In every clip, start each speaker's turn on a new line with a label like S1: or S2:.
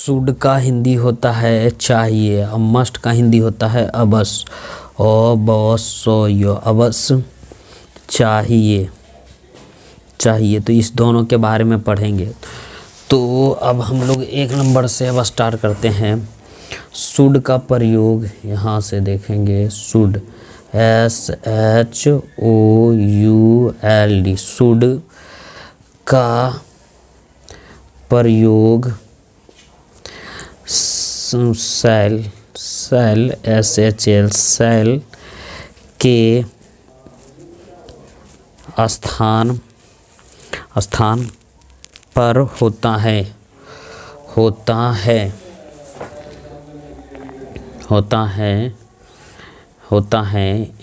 S1: Should का हिंदी होता है चाहिए, और मस्ट का हिंदी होता है अवश्य, अवश्य चाहिए, चाहिए। तो इस दोनों के बारे में पढ़ेंगे। तो अब हम लोग 1 नंबर से अब स्टार्ट करते हैं। शुड का प्रयोग यहाँ से देखेंगे। शुड SHOULD शुड का प्रयोग शैल SHL शैल के स्थान पर होता है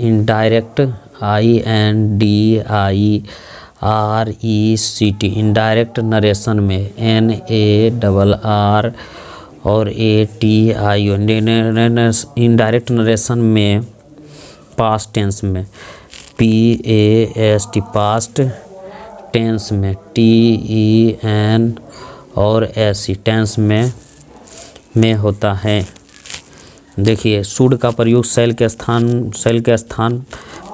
S1: इनडायरेक्ट INDIRECT इनडायरेक्ट नरेशन में NARR और ATIO इनडायरेक्ट नरेशन में पास्ट टेंस में PAST पास्ट टेंस में TEN और SE टेंस में होता है। देखिए शुड का प्रयोग शैल के स्थान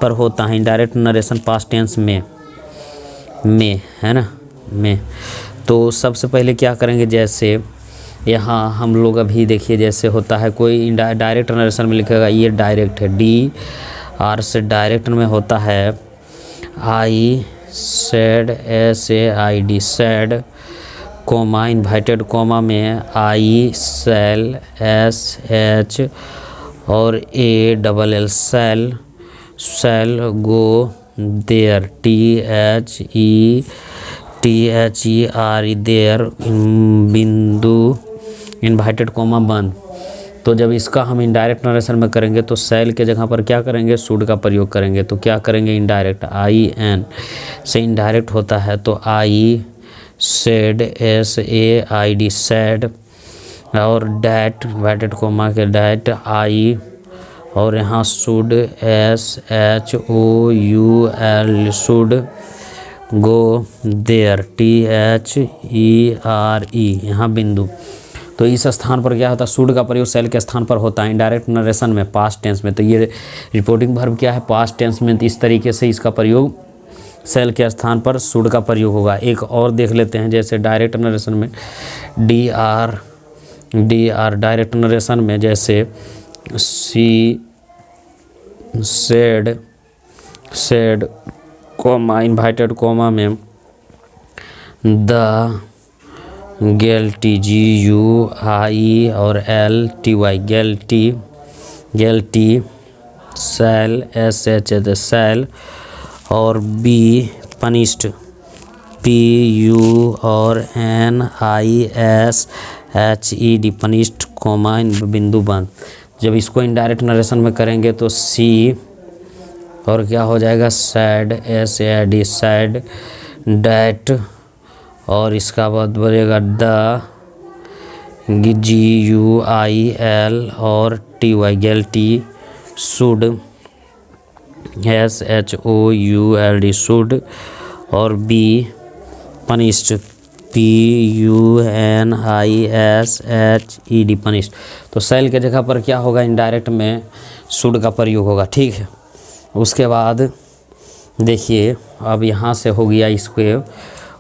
S1: पर होता है इनडायरेक्ट नरेशन पास्ट टेंस में है ना में। तो सबसे पहले क्या करेंगे, जैसे यहाँ हम लोग अभी देखिए जैसे होता है कोई डायरेक्ट नरेशन में लिखेगा, ये डायरेक्ट है DR से डायरेक्ट में होता है I said SAID said comma inverted comma में I shall SH और ALL shall go there THERE there बिंदु इन्वाइटेड कोमा बंद। तो जब इसका हम इनडायरेक्ट नरेशन में करेंगे तो शैल के जगह पर क्या करेंगे, शुड का प्रयोग करेंगे। तो क्या करेंगे, इनडायरेक्ट IN से इनडायरेक्ट होता है तो I said SAID सैड और डैट इन्वाइटेड कोमा के डैट I और यहाँ should SHOUL should go there THERE यहाँ बिंदु। तो इस स्थान पर क्या होता है, शुड का प्रयोग शैल के स्थान पर होता है इनडायरेक्ट नरेशन में पास्ट टेंस में। तो ये रिपोर्टिंग वर्ब क्या है, पास्ट टेंस में। तो इस तरीके से इसका प्रयोग शैल के स्थान पर शुड का प्रयोग होगा। एक और देख लेते हैं, जैसे डायरेक्ट नरेशन में DR डायरेक्ट नरेशन में जैसे she said comma inverted comma में द गेल्टी GUI और LTY guilty shall SH shall और B पनिश्ड PU और NISHED पनिश्ड कोमा बिंदु बंद। जब इसको इनडायरेक्ट नरेशन में करेंगे तो C और क्या हो जाएगा, सैड SAID सैड डैट और इसका बाद बनेगा द GUIL और TY गेल्टी शुड SHOULD शुड और B पनिश्ड PUNISHED पनिश्ड। तो शैल के जगह पर क्या होगा, इनडायरेक्ट में शुड का प्रयोग होगा। ठीक है, उसके बाद देखिए अब यहाँ से हो गया इसको।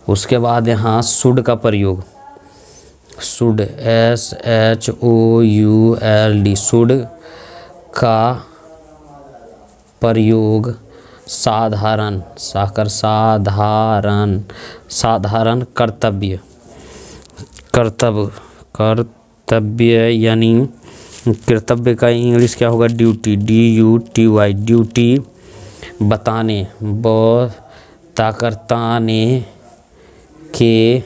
S1: उसके बाद यहाँ शुड का प्रयोग शुड SHOULD शुड का प्रयोग साधारण कर्तव्य यानी कर्तव्य का इंग्लिश क्या होगा, ड्यूटी DUTY ड्यूटी बताने ताकरताने के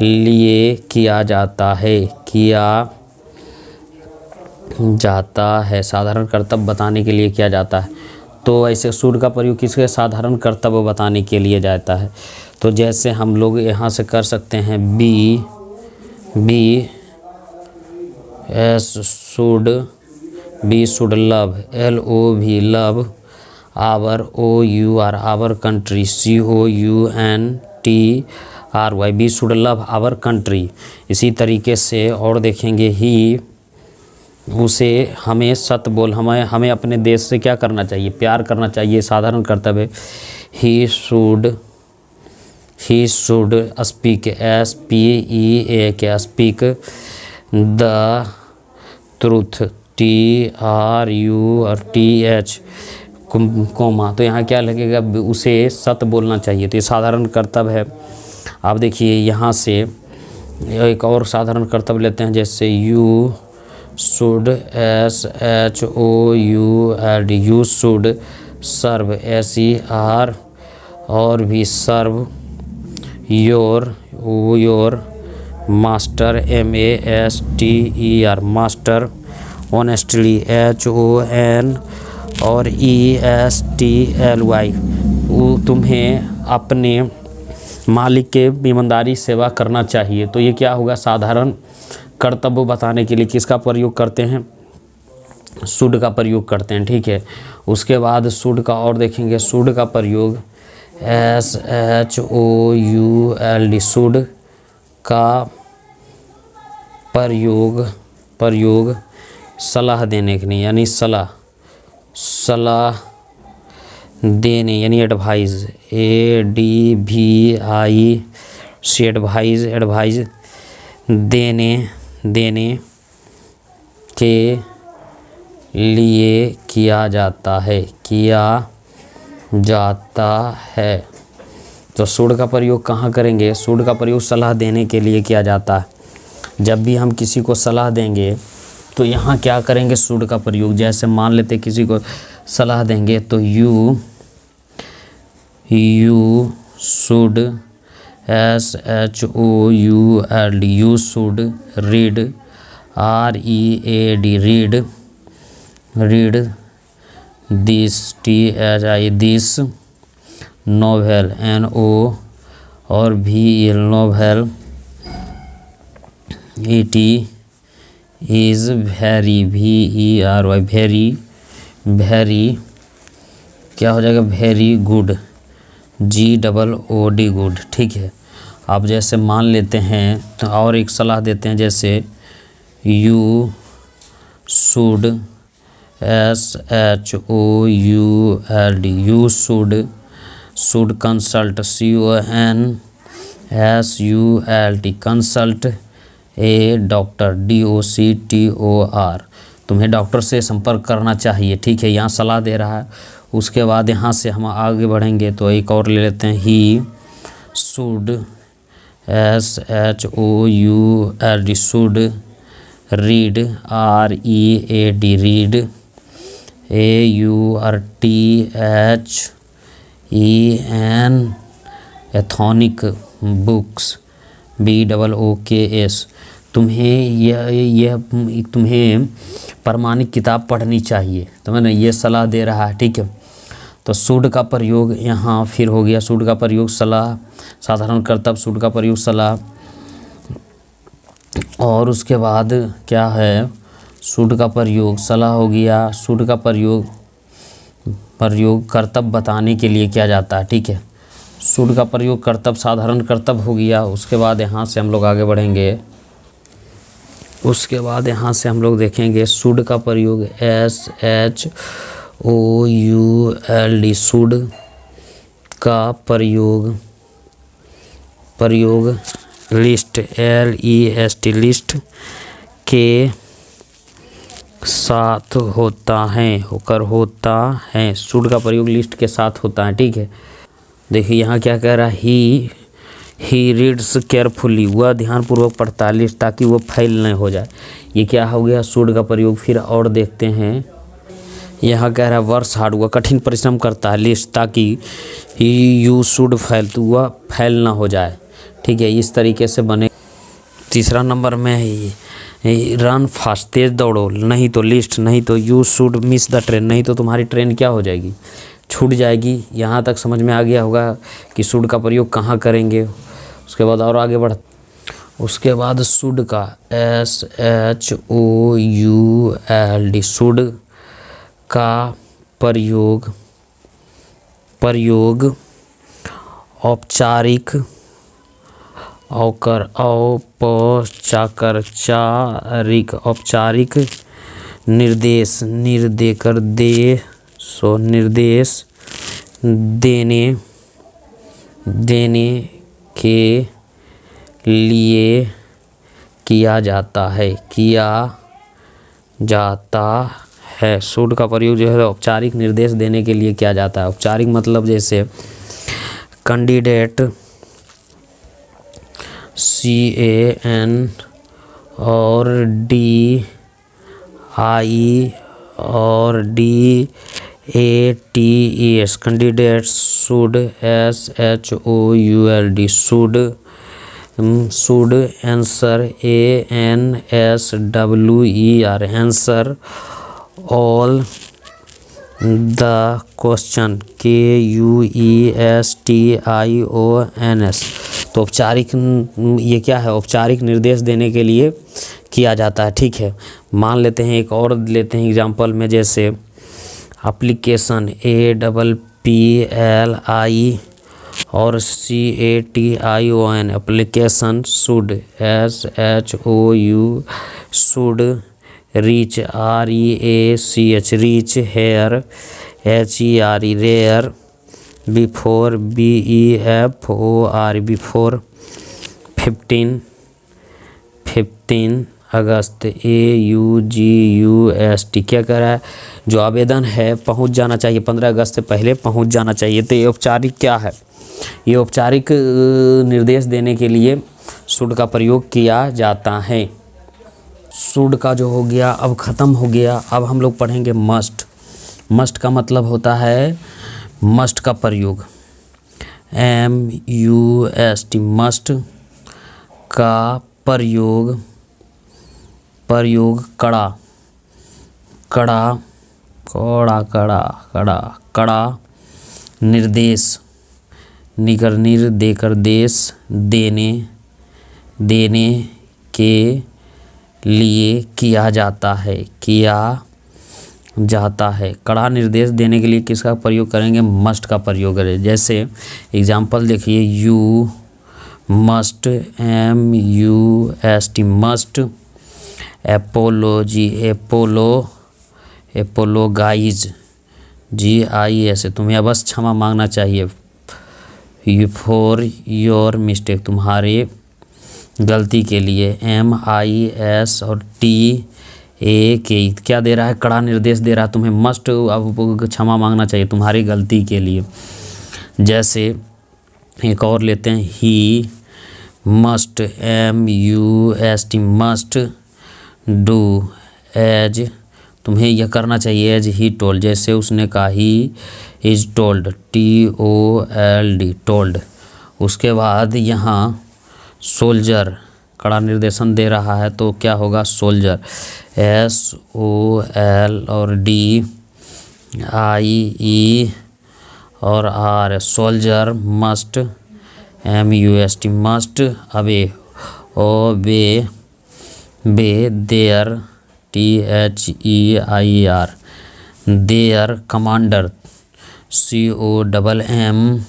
S1: लिए किया जाता है साधारण कर्तव्य बताने के लिए किया जाता है। तो ऐसे शुड का प्रयोग किसके, साधारण कर्तव्य बताने के लिए जाता है। तो जैसे हम लोग यहाँ से कर सकते हैं B should love LOV love our OUR our country COUNTRY RY, we should love our country. इसी तरीके से और देखेंगे ही, उसे हमें सत्य बोल, हमें अपने देश से क्या करना चाहिए, प्यार करना चाहिए, साधारण कर्तव्य। He should speak, SPEAK, speak the truth, TRUTH, comma. तो यहाँ क्या लगेगा, उसे सत्य बोलना चाहिए। तो ये साधारण कर्तव्य है। आप देखिए यहाँ से एक और साधारण कर्तव्य लेते हैं, जैसे you should, SHOULD, you should serve, SER, और भी serve your master, MASTER, master. Honestly, HON और ESTLY, तुम्हें अपने मालिक के ईमानदारी सेवा करना चाहिए। तो ये क्या होगा, साधारण कर्तव्य बताने के लिए किसका प्रयोग करते हैं, शुड का प्रयोग करते हैं। ठीक है, उसके बाद शुड का और देखेंगे, शुड का प्रयोग SHOULD, शुड का प्रयोग सलाह देने के लिए, यानी सलाह देने, यानी एडवाइज, ADVIC, एडवाइज देने के लिए किया जाता है। तो शुड का प्रयोग कहाँ करेंगे, शुड का प्रयोग सलाह देने के लिए किया जाता है। जब भी हम किसी को सलाह देंगे तो यहाँ क्या करेंगे, शुड का प्रयोग। जैसे मान लेते किसी को सलाह देंगे तो you should, SHOULD, you should read, READ, read this, this novel, NO और VEL, novel. IT is very, VERY, very क्या हो जाएगा, वेरी गुड, GOOD, गुड। ठीक है, आप जैसे मान लेते हैं तो और एक सलाह देते हैं, जैसे you should, SHOULD, you should consult, CONSULT, consult A doctor, DOCTOR, तुम्हें डॉक्टर से संपर्क करना चाहिए। ठीक है, यहाँ सलाह दे रहा है। उसके बाद यहाँ से हम आगे बढ़ेंगे तो एक और ले लेते हैं, he should, SHOULD, should read, READ, read, AURTHEN, authentic books, BOOKS। तुम्हें प्रमाणिक किताब पढ़नी चाहिए। तो मैंने ये सलाह दे रहा है। ठीक है, तो शुड का प्रयोग यहाँ फिर हो गया, शुड का प्रयोग सलाह, साधारण कर्तव्य, शुड का प्रयोग सलाह। और उसके बाद क्या है, शुड का प्रयोग सलाह हो गया, शुड का प्रयोग कर्तव्य बताने के लिए किया जाता है। ठीक है, शुड का प्रयोग कर्तव्य, साधारण कर्तव्य हो गया। उसके बाद यहाँ से हम लोग आगे बढ़ेंगे, उसके बाद यहाँ से हम लोग देखेंगे शुड का प्रयोग, SHOULD, शुड का प्रयोग लिस्ट, LEST, लिस्ट के साथ होता है, शुड का प्रयोग लिस्ट के साथ होता है। ठीक है, देखिए यहाँ क्या कह रहा है, ही रीड्स केयरफुली, वह ध्यानपूर्वक पढ़ता है, लिस्ट, ताकि वो फेल नहीं हो जाए। ये क्या हो गया, शुड का प्रयोग। फिर और देखते हैं, यहाँ कह रहा है वर्क्स हार्ड, वह कठिन परिश्रम करता है, लिस्ट, ताकि यू शुड फेल, तो वह फेल ना हो जाए। ठीक है, इस तरीके से बने। तीसरा नंबर में रन फास्ट, तेज दौड़ो, नहीं तो लिस्ट, नहीं तो you should miss the train, नहीं तो तुम्हारी ट्रेन क्या हो जाएगी, छूट जाएगी। यहाँ तक समझ में आ गया होगा कि शुड का प्रयोग कहाँ करेंगे। उसके बाद और आगे बढ़, उसके बाद शुड का SHOULD, शुड का प्रयोग औपचारिक औपचारिक निर्देश देने के लिए किया जाता है। शुड का प्रयोग जो है औपचारिक निर्देश देने के लिए किया जाता है। औपचारिक मतलब जैसे कैंडिडेट CAN और DIDATES candidate should should answer answer all the question questions। तो औपचारिक ये क्या है, औपचारिक निर्देश देने के लिए किया जाता है। ठीक है, मान लेते हैं एक और लेते हैं एग्जांपल में, जैसे एप्लीकेशन APPLI और CATION application should should reach reach here HERE before before 15 August AUGUST। क्या कर रहा है, जो आवेदन है पहुंच जाना चाहिए, 15 अगस्त से पहले पहुंच जाना चाहिए। तो ये औपचारिक क्या है, ये औपचारिक निर्देश देने के लिए शुड का प्रयोग किया जाता है। शुड का जो हो गया अब ख़त्म हो गया। अब हम लोग पढ़ेंगे मस्ट। मस्ट का मतलब होता है मस्ट का प्रयोग MUST मस्ट का प्रयोग कड़ा निर्देश देने के लिए किया जाता है। कड़ा निर्देश देने के लिए किसका प्रयोग करेंगे, मस्ट का प्रयोग करें। जैसे एग्जांपल देखिए, you must MUST must apologise GIS तुम्हें अवश्य क्षमा मांगना चाहिए फॉर योर मिस्टेक तुम्हारे गलती के लिए। MIS और TAK क्या दे रहा है, कड़ा निर्देश दे रहा है, तुम्हें मस्ट अब क्षमा मांगना चाहिए तुम्हारी गलती के लिए। जैसे एक और लेते हैं, he must MUST must do as तुम्हें यह करना चाहिए एज ही टोल्ड, जैसे उसने कहा he is told TOLD told. उसके बाद यहाँ सोल्जर कड़ा निर्देशन दे रहा है तो क्या होगा, सोल्जर SOL और DIE और R soldier must MUST must obey their THEIR their commander COMM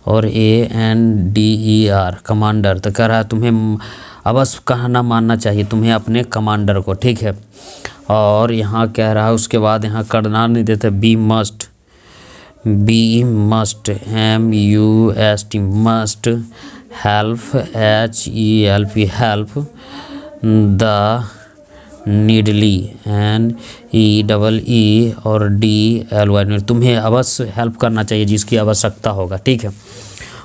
S1: और ANDER कमांडर। तो कह रहा है तुम्हें अवश्य कहना मानना चाहिए तुम्हें अपने कमांडर को। ठीक है, और यहाँ कह रहा है उसके बाद यहाँ करना नहीं देते, be must MUST must help HELP help the needy NEEE और DLY तुम्हें अवश्य हेल्प करना चाहिए जिसकी आवश्यकता होगा। ठीक है,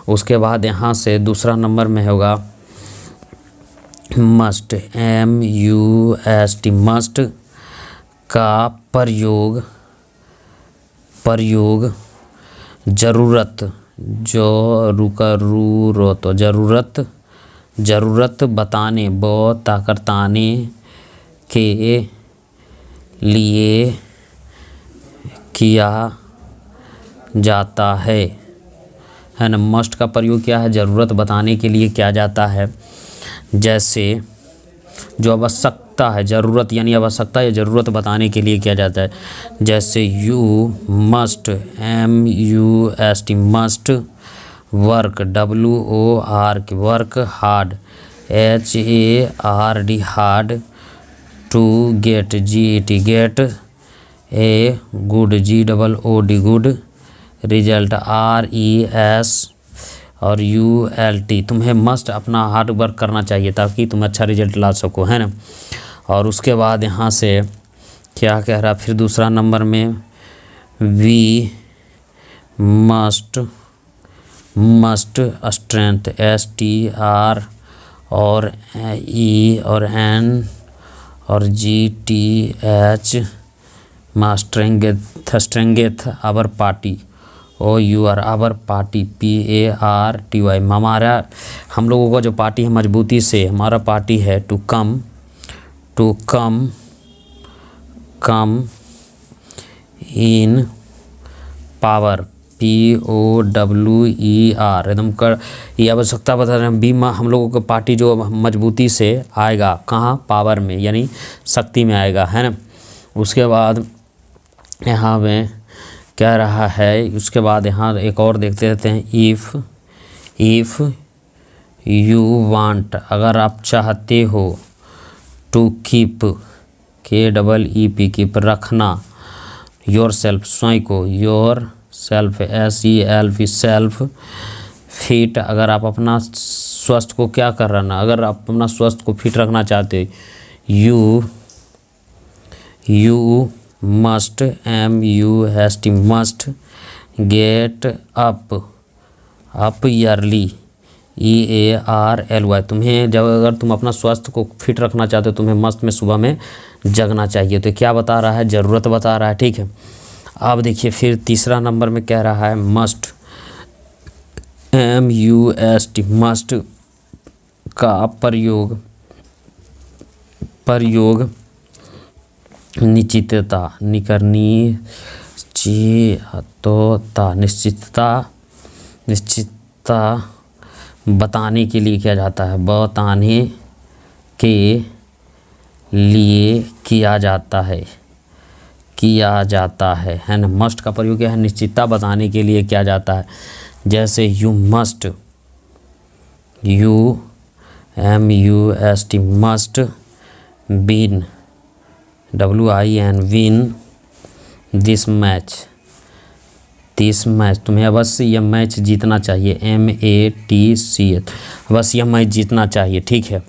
S1: उसके बाद यहाँ से दूसरा नंबर में होगा मस्ट MUST मस्ट का प्रयोग ज़रूरत बताने ताकताने के लिए किया जाता है ना। मस्ट का प्रयोग क्या है, ज़रूरत बताने के लिए किया जाता है। जैसे जो आवश्यकता है, ज़रूरत यानी आवश्यकता या ज़रूरत बताने के लिए किया जाता है। जैसे you must MUST must work WORK work hard HARD hard, to get GET get, a good GOOD good, result RES और ULT। तुम्हें मस्ट अपना हार्ड वर्क करना चाहिए ताकि तुम अच्छा रिजल्ट ला सको, है ना। और उसके बाद यहाँ से क्या कह रहा फिर दूसरा नंबर में, वी मस्ट स्ट्रेंथ STR और E और N और GTH strengthen our party OUR our party PARTY हमारा हम लोगों का जो पार्टी है मजबूती से, हमारा पार्टी है to come in power POWER एकदम कर ये आवश्यकता बता रहे हैं। बी हम लोगों का पार्टी जो मजबूती से आएगा कहाँ, पावर में यानी शक्ति में आएगा, है ना। उसके बाद यहाँ में कह रहा है, उसके बाद यहाँ एक और देखते रहते हैं, इफ़ यू वांट अगर आप चाहते हो, टू कीप KEEP कीप रखना, योर सेल्फ स्वयं को, your self SELF self, fit अगर आप अपना स्वास्थ्य को क्या कर रहा ना, अगर आप अपना स्वास्थ्य को फिट रखना चाहते, you must MUST must get up yearly EARLY। तुम्हें जब अगर तुम अपना स्वास्थ्य को फिट रखना चाहते हो तुम्हें मस्त में सुबह में जगना चाहिए। तो क्या बता रहा है, ज़रूरत बता रहा है, ठीक है। अब देखिए फिर तीसरा नंबर में कह रहा है, मस्ट MUST मस्ट का प्रयोग निश्चितता बताने के लिए किया जाता है, बताने के लिए किया जाता है ना। मस्ट का प्रयोग क्या है, निश्चितता बताने के लिए किया जाता है। जैसे MUST must win WIN win this match तुम्हें अवश्य यह मैच जीतना चाहिए, MATCH अवश्य यह मैच जीतना चाहिए, ठीक है।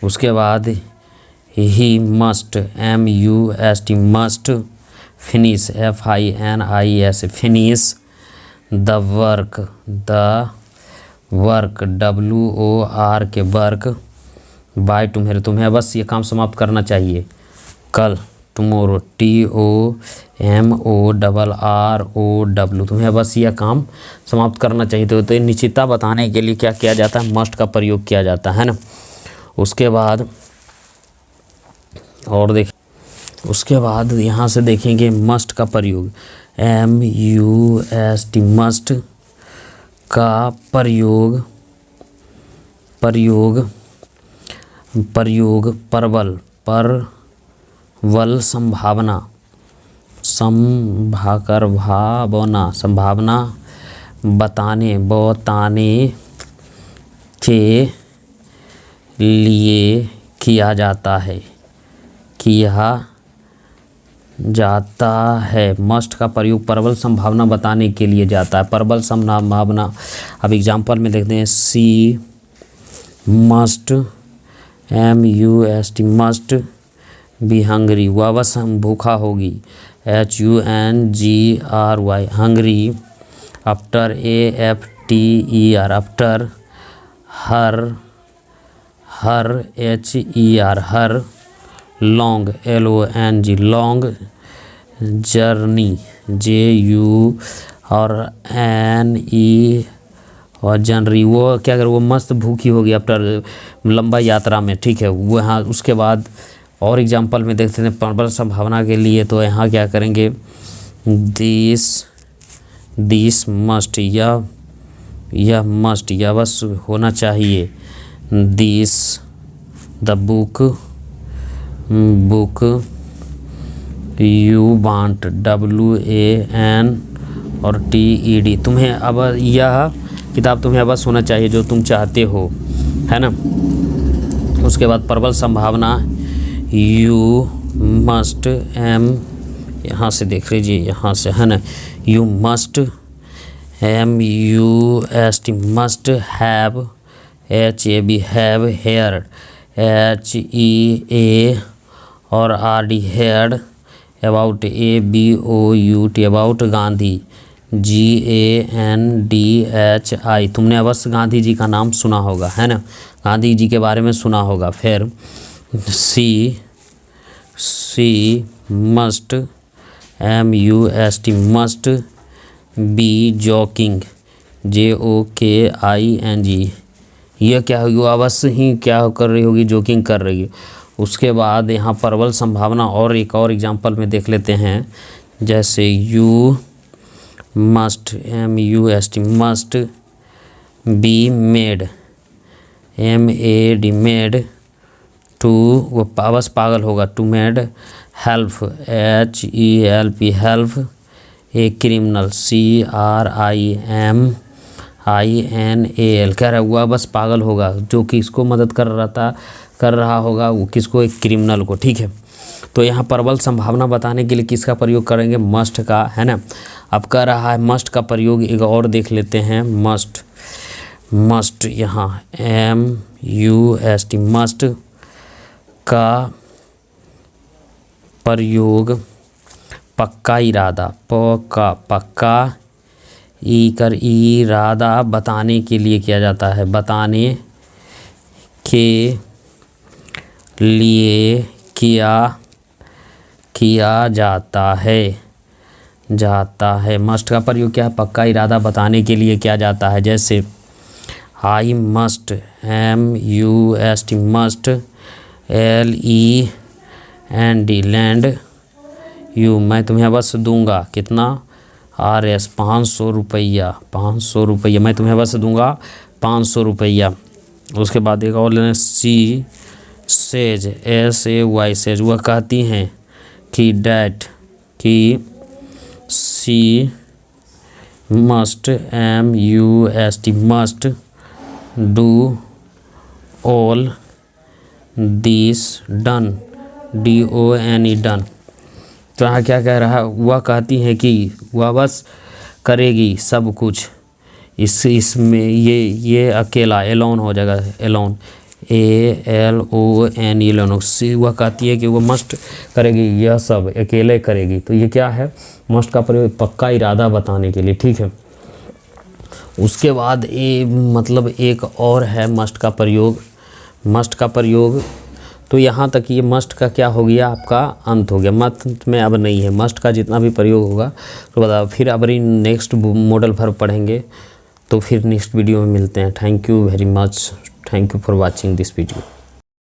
S1: उसके बाद ही must MUST must finish FINIS finish the work WOR के वर्क बाय तुम्हें अवश्य ये काम समाप्त करना चाहिए कल, टुमोरो TOMORROW तुम्हें बस यह काम समाप्त करना चाहिए। तो निश्चितता बताने के लिए क्या किया जाता है, मस्ट का प्रयोग किया जाता है ना। उसके बाद उसके बाद यहाँ से देखेंगे मस्ट का प्रयोग, MUST मस्ट का प्रयोग प्रबल संभावना बताने के लिए किया जाता है। मस्ट का प्रयोग प्रबल संभावना बताने के लिए जाता है, प्रबल संभावना। अब एग्जाम्पल में देखते हैं, she must MUST must be hungry वह बस भूखा होगी, HUNGRY hungry, after AFTER after, her HER her, long LONG long, journey JU और NE और जनवरी वो क्या कर वो मस्त भूखी होगी आफ्टर लंबा यात्रा में, ठीक है। वो यहाँ उसके बाद और एग्जांपल में देखते हैं प्रबल संभावना के लिए, तो यहाँ क्या करेंगे, दिस मस्ट यह मस्ट यह बस होना चाहिए, this the book you want WAN और TED तुम्हें अब यह किताब तुम्हें अवश्य होना चाहिए जो तुम चाहते हो, है ना। उसके बाद प्रबल संभावना, यू मस्ट, एम यहाँ से देख लीजिए, यहाँ से, है ना। You must, MUST must have, HAB have, hear, HEA और RD heard, about, ABOUT about, Gandhi, GANDHI तुमने अवश्य गांधी जी का नाम सुना होगा, है ना, गांधी जी के बारे में सुना होगा। फिर she must, MUST must be joking, JOKING, यह क्या होगी, अवश्य ही क्या कर रही होगी, जोकिंग कर रही है। उसके बाद यहाँ प्रबल संभावना और एक और एग्जांपल में देख लेते हैं, जैसे you must, MUST must be mad, MAD mad, to, वो बस पागल होगा, to mad help, HELP help, a criminal, CRIMINAL, कह रहा हुआ बस पागल होगा, जो किसको मदद कर रहा होगा, वो किसको, एक क्रिमिनल को, ठीक है। तो यहाँ प्रबल संभावना बताने के लिए किसका प्रयोग करेंगे, मस्ट का, है ना। अब कह रहा है मस्ट का प्रयोग एक और देख लेते हैं, मस्ट यहाँ MUST मस्ट का प्रयोग पक्का इरादा, पक्का इरादा बताने के लिए किया जाता है, बताने के लिए किया जाता है। मस्ट का प्रयोग क्या है, पक्का इरादा बताने के लिए किया जाता है। जैसे I must, MUST must LEND land, you मैं तुम्हें अवश्य दूंगा, कितना, RS 500 रुपया, 500 रुपया, मैं तुम्हें अवश्य दूंगा 500 रुपया। उसके बाद एक और लेना, सी सेज, SAY सेज, वह कहती हैं कि डैट, कि she must, MUST must do all this done, DONE done. तो यहाँ क्या कह रहा है, वह कहती है कि वह बस करेगी सब कुछ, इसमें ये अकेला, एलोन हो जाएगा, एलोन, ALON, एलोन, वह कहती है कि वह मस्ट करेगी, यह सब अकेले करेगी। तो ये क्या है, मस्ट का प्रयोग पक्का इरादा बताने के लिए, ठीक है। उसके बाद मतलब एक और है मस्ट का प्रयोग, तो यहाँ तक ये मस्ट का क्या हो गया, आपका अंत हो गया, मत में अब नहीं है, मस्ट का जितना भी प्रयोग होगा तो बताओ। फिर अब नेक्स्ट मॉडल वर्ब पढ़ेंगे, तो फिर नेक्स्ट वीडियो में मिलते हैं। Thank you very much, thank you for watching this video.